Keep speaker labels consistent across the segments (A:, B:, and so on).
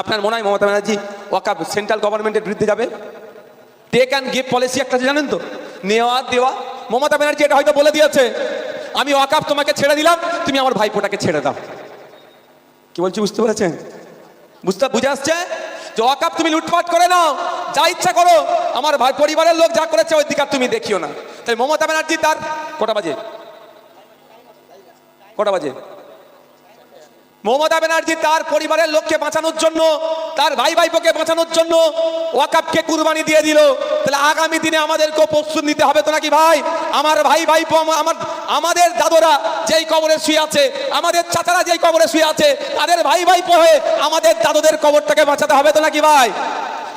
A: আপনার মনে হয় মমতা ব্যানার্জি ওয়াকফ সেন্ট্রাল গভর্নমেন্টের বিরুদ্ধে যাবে? টেক অ্যান্ড গিভ পলিসি একটা জানেন তো, নেওয়া দেওয়া। মমতা ব্যানার্জি এটা হয়তো বলে দিয়েছে, আমি ওয়াকফ তোমাকে ছেড়ে দিলাম, তুমি আমার ভাইপোটাকে ছেড়ে দাও। কি বলছি বুঝতে পেরেছেন? বুঝে আসছে যে ওয়াকফ তুমি লুটপাট করে নাও, যা ইচ্ছা করো, আমার ভাই পরিবারের লোক যা করেছে ওই দিকে তুমি দেখিও না। তাই মমতা ব্যানার্জি তার কটা বাজে মমতা ব্যানার্জি তার পরিবারের লোককে বাঁচানোর জন্য, তার ভাই ভাইপোকে বাঁচানোর জন্য ওয়াকফকে কুরবানি দিয়ে দিল। তাহলে আগামী দিনে আমাদেরকেও প্রস্তুত নিতে হবে তো নাকি ভাই? আমার ভাই ভাইপো, আমাদের দাদুরা যেই কবরে শুয়ে আছে, আমাদের চাচারা যেই কবরে শুয়ে আছে, তাদের ভাই ভাইপো হয়ে আমাদের দাদুদের কবরটাকে বাঁচাতে হবে তো নাকি ভাই?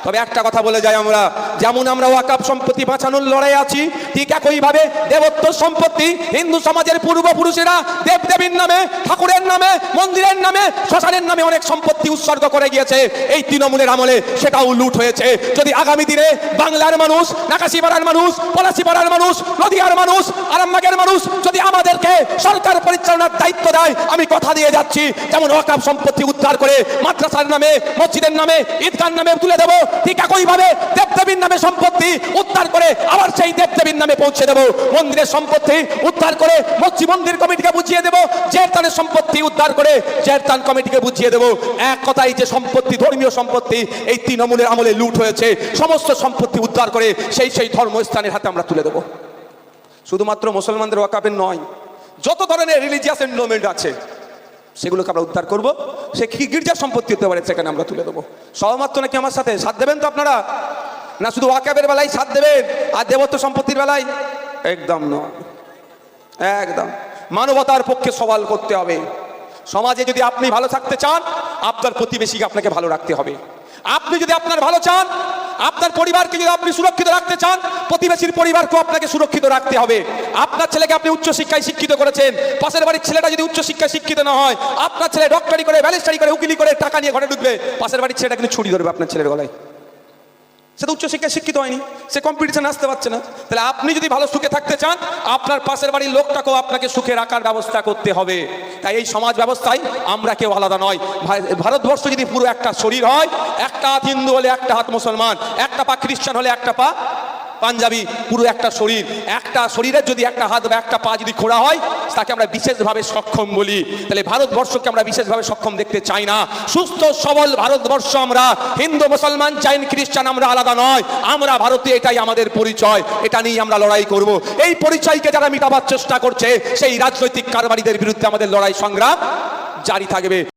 A: তবে একটা কথা বলে যাই, আমরা যেমন আমরা ওয়াকফ সম্পত্তি বাঁচানোর লড়াই আছি, ঠিক একইভাবে দেবত্ব সম্পত্তি হিন্দু সমাজের পূর্বপুরুষেরা দেবদেবীর নামে, ঠাকুরের নামে, মন্দিরের নামে, শ্মশানের নামে অনেক সম্পত্তি উৎসর্গ করে গিয়েছে। এই তৃণমূলের আমলে সেটাও লুট হয়েছে। যদি আগামী দিনে বাংলার মানুষ, নাকাশিপাড়ার মানুষ, পলাশিপাড়ার মানুষ, নদিয়ার মানুষ, আরামবাগের মানুষ যদি আমাদেরকে সরকার পরিচালনার দায়িত্ব দেয়, আমি কথা দিয়ে যাচ্ছি, যেমন ওয়াকফ সম্পত্তি উদ্ধার করে মাদ্রাসার নামে, মসজিদের নামে, ঈদগাহর নামে তুলে দেবো, ঠিক একইভাবে দেবদেবীর নামে সম্পত্তি উদ্ধার করে আবার সেই দেবদেবীর নামে পৌঁছে দেবো। মন্দিরের সম্পত্তি উদ্ধার করে মসজিদ মন্দির কমিটিকে বুঝিয়ে দেবো, জেরতানের সম্পত্তি উদ্ধার করে জেরতান কমিটিকে বুঝিয়ে দেবো। এক কথাই যে সম্পত্তি, ধর্মীয় সম্পত্তি এই তৃণমূলের আমলে লুট হয়েছে, সমস্ত সম্পত্তি উদ্ধার করে সেই ধর্মস্থানের হাতে আমরা তুলে দেবো। শুধুমাত্র মুসলমানদের ওয়াকফের নয়, যত ধরনের রিলিজিয়াস এন্ডোমেন্ট আছে সেগুলোকে আমরা উদ্ধার করবো। সে কি গির্জার সম্পত্তি হতে পারে, সেখানে আমরা তুলে দেবো। সহমত নাকি আমার সাথে? সাথ দেবেন তো আপনারা? না শুধু ওয়াকফের বেলায় সাথ দেবেন আর দেবত্ব সম্পত্তির বেলায়? একদম নয়, একদম। মানবতার পক্ষে সওয়াল করতে হবে। সমাজে যদি আপনি ভালো থাকতে চান, আপনার প্রতিবেশীকে আপনাকে ভালো রাখতে হবে। আপনি যদি আপনার ভালো চান, আপনার পরিবারকে যদি আপনি সুরক্ষিত রাখতে চান, প্রতিবেশীর পরিবারকেও আপনাকে সুরক্ষিত রাখতে হবে। আপনার ছেলেকে আপনি উচ্চ শিক্ষায় শিক্ষিত করেছেন, পাশের বাড়ির ছেলেটা যদি উচ্চ শিক্ষায় শিক্ষিত না হয়, আপনার ছেলে ডক্টরি করে, ব্যারিস্টারি করে, উকিলি করে টাকা নিয়ে ঘরে ঢুকবে, পাশের বাড়ির ছেলেটা কিন্তু ছুরি ধরবে আপনার ছেলের গলায়। সে তো উচ্চ শিক্ষায় শিক্ষিত হয়নি, সে কম্পিটিশন আসতে পারছে না। তাহলে আপনি যদি ভালো সুখে থাকতে চান, আপনার পাশের বাড়ির লোকটাকেও আপনাকে সুখে রাখার ব্যবস্থা করতে হবে। তাই এই সমাজ ব্যবস্থায় আমরা কেউ আলাদা নয়। ভারতবর্ষ যদি পুরো একটা শরীর হয়, একটা হাত হিন্দু হলে একটা হাত মুসলমান, একটা পা খ্রিস্টান হলে একটা পা পাঞ্জাবি, পুরো একটা শরীর। একটা শরীরের যদি একটা হাত বা একটা পা যদি খোঁড়া হয়, তাকে আমরা বিশেষভাবে সক্ষম বলি। তাহলে ভারতবর্ষকে আমরা বিশেষভাবে সক্ষম দেখতে চাই না। সুস্থ সবল ভারতবর্ষ আমরা, হিন্দু মুসলমান জৈন খ্রিস্টান আমরা আলাদা নয়, আমরা ভারতীয়, এটাই আমাদের পরিচয়। এটা নিয়ে আমরা লড়াই করব। এই পরিচয়কে যারা মিটাবার চেষ্টা করছে, সেই রাজনৈতিক কারবারিদের বিরুদ্ধে আমাদের লড়াই সংগ্রাম জারি থাকবে।